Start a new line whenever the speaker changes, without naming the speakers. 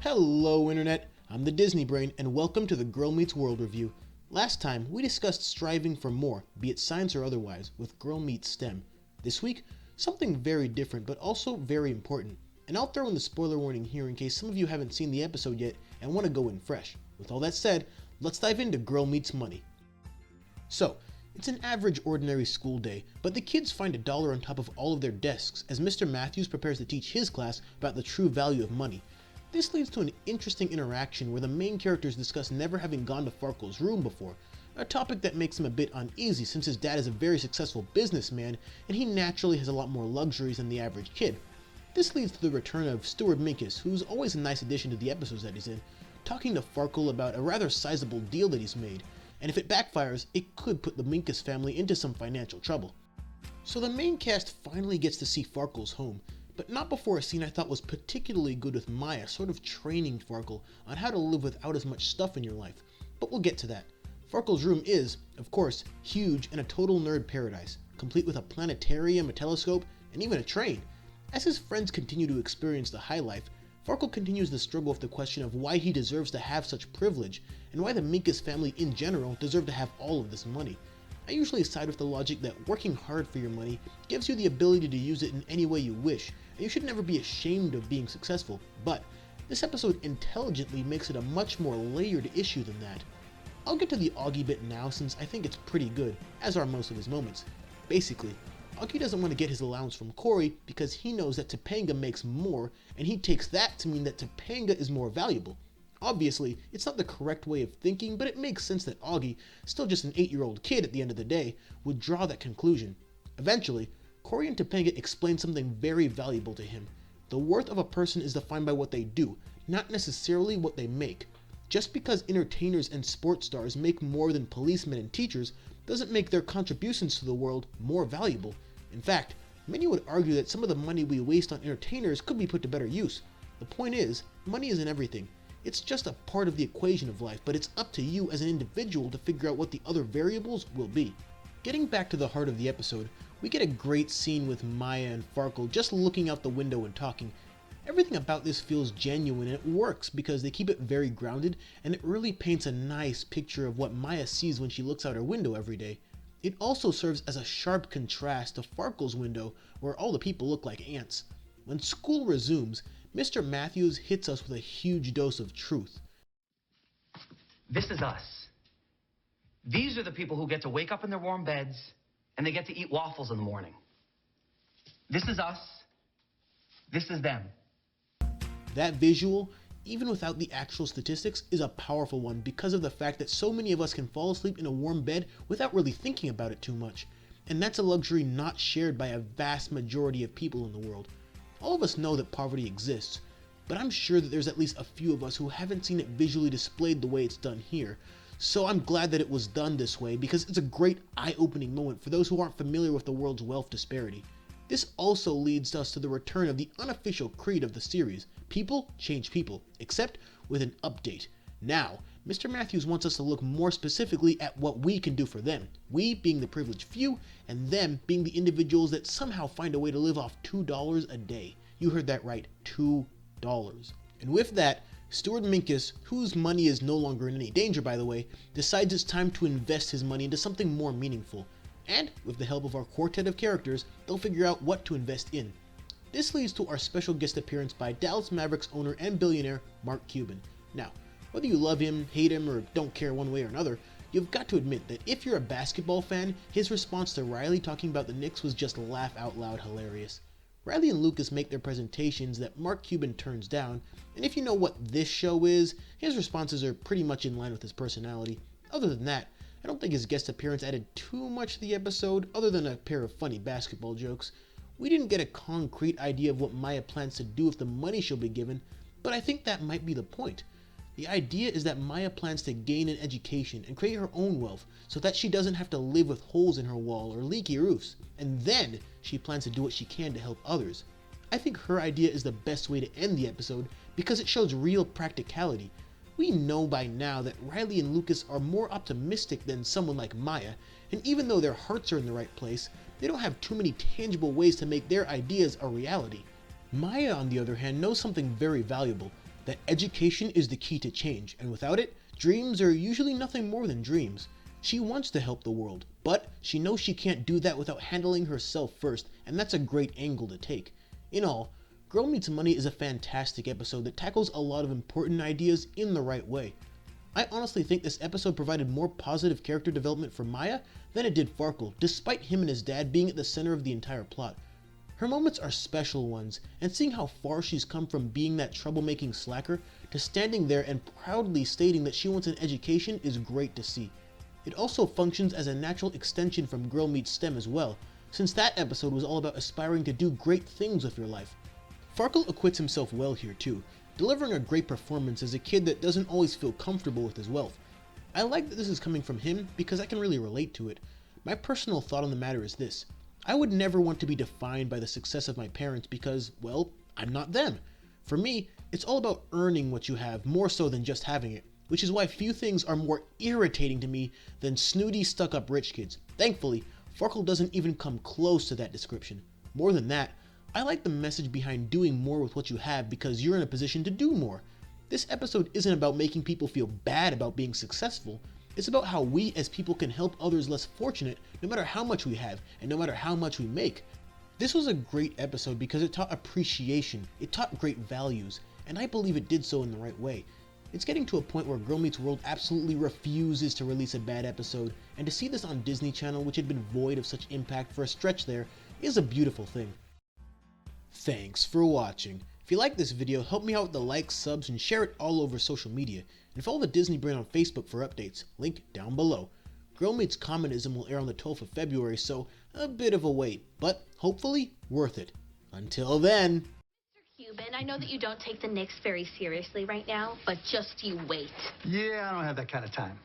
Hello Internet, I'm the Disney Brain and welcome to the Girl Meets World review. Last time we discussed striving for more, be it science or otherwise, with Girl Meets STEM. This week, something very different but also very important. And I'll throw in the spoiler warning here in case some of you haven't seen the episode yet and want to go in fresh. With all that said, let's dive into Girl Meets Money. So, it's an average ordinary school day, but the kids find $1 on top of all of their desks as Mr. Matthews prepares to teach his class about the true value of money. This leads to an interesting interaction where the main characters discuss never having gone to Farko's room before, a topic that makes him a bit uneasy since his dad is a very successful businessman and he naturally has a lot more luxuries than the average kid. This leads to the return of Steward Minkus, who's always a nice addition to the episodes that he's in, talking to Farko about a rather sizable deal that he's made, and if it backfires, it could put the Minkus family into some financial trouble. So the main cast finally gets to see Farko's home, but not before a scene I thought was particularly good with Maya sort of training Farko on how to live without as much stuff in your life, but we'll get to that. Farko's room is, of course, huge and a total nerd paradise, complete with a planetarium, a telescope, and even a train. As his friends continue to experience the high life, Farko continues the struggle with the question of why he deserves to have such privilege, and why the Minkus family in general deserve to have all of this money. I usually side with the logic that working hard for your money gives you the ability to use it in any way you wish, and you should never be ashamed of being successful, but this episode intelligently makes it a much more layered issue than that. I'll get to the Auggie bit now since I think it's pretty good, as are most of his moments. Basically, Auggie doesn't want to get his allowance from Corey because he knows that Topanga makes more, and he takes that to mean that Topanga is more valuable. Obviously, it's not the correct way of thinking, but it makes sense that Auggie, still just an 8-year-old kid at the end of the day, would draw that conclusion. Eventually, Corey and Topanga explain something very valuable to him. The worth of a person is defined by what they do, not necessarily what they make. Just because entertainers and sports stars make more than policemen and teachers doesn't make their contributions to the world more valuable. In fact, many would argue that some of the money we waste on entertainers could be put to better use. The point is, money isn't everything. It's just a part of the equation of life, but it's up to you as an individual to figure out what the other variables will be. Getting back to the heart of the episode, we get a great scene with Maya and Farko just looking out the window and talking. Everything about this feels genuine and it works because they keep it very grounded and it really paints a nice picture of what Maya sees when she looks out her window every day. It also serves as a sharp contrast to Farko's window where all the people look like ants. When school resumes, Mr. Matthews hits us with a huge dose of truth.
This is us. These are the people who get to wake up in their warm beds and they get to eat waffles in the morning. This is us. This is them.
That visual, even without the actual statistics, is a powerful one because of the fact that so many of us can fall asleep in a warm bed without really thinking about it too much. And that's a luxury not shared by a vast majority of people in the world. All of us know that poverty exists, but I'm sure that there's at least a few of us who haven't seen it visually displayed the way it's done here. So I'm glad that it was done this way because it's a great eye-opening moment for those who aren't familiar with the world's wealth disparity. This also leads us to the return of the unofficial creed of the series, people change people, except with an update. Now, Mr. Matthews wants us to look more specifically at what we can do for them, we being the privileged few, and them being the individuals that somehow find a way to live off $2 a day. You heard that right, $2. And with that, Steward Minkus, whose money is no longer in any danger by the way, decides it's time to invest his money into something more meaningful. And, with the help of our quartet of characters, they'll figure out what to invest in. This leads to our special guest appearance by Dallas Mavericks owner and billionaire, Mark Cuban. Now, whether you love him, hate him, or don't care one way or another, you've got to admit that if you're a basketball fan, his response to Riley talking about the Knicks was just laugh out loud hilarious. Riley and Lucas make their presentations that Mark Cuban turns down, and if you know what this show is, his responses are pretty much in line with his personality. Other than that, I don't think his guest appearance added too much to the episode other than a pair of funny basketball jokes. We didn't get a concrete idea of what Maya plans to do with the money she'll be given, but I think that might be the point. The idea is that Maya plans to gain an education and create her own wealth so that she doesn't have to live with holes in her wall or leaky roofs, and then she plans to do what she can to help others. I think her idea is the best way to end the episode because it shows real practicality. We know by now that Riley and Lucas are more optimistic than someone like Maya, and even though their hearts are in the right place, they don't have too many tangible ways to make their ideas a reality. Maya, on the other hand, knows something very valuable. that education is the key to change, and without it, dreams are usually nothing more than dreams. She wants to help the world, but she knows she can't do that without handling herself first, and that's a great angle to take. In all, Girl Meets Money is a fantastic episode that tackles a lot of important ideas in the right way. I honestly think this episode provided more positive character development for Maya than it did Farko, despite him and his dad being at the center of the entire plot. Her moments are special ones, and seeing how far she's come from being that troublemaking slacker to standing there and proudly stating that she wants an education is great to see. It also functions as a natural extension from Girl Meets STEM as well, since that episode was all about aspiring to do great things with your life. Farko acquits himself well here too, delivering a great performance as a kid that doesn't always feel comfortable with his wealth. I like that this is coming from him because I can really relate to it. My personal thought on the matter is this: I would never want to be defined by the success of my parents because, well, I'm not them. For me, it's all about earning what you have more so than just having it, which is why few things are more irritating to me than snooty, stuck-up rich kids. Thankfully, Farkle doesn't even come close to that description. More than that, I like the message behind doing more with what you have because you're in a position to do more. This episode isn't about making people feel bad about being successful. It's about how we as people can help others less fortunate no matter how much we have and no matter how much we make. This was a great episode because it taught appreciation, it taught great values, and I believe it did so in the right way. It's getting to a point where Girl Meets World absolutely refuses to release a bad episode, and to see this on Disney Channel, which had been void of such impact for a stretch there, is a beautiful thing. Thanks for watching. If you like this video, help me out with the likes, subs, and share it all over social media. And follow the Disney Brain on Facebook for updates, link down below. Girl Meets Communism will air on the 12th of February, so a bit of a wait, but hopefully worth it. Until then.
Mr. Cuban, I know that you don't take the Knicks very seriously right now, but just you wait.
Yeah, I don't have that kind of time.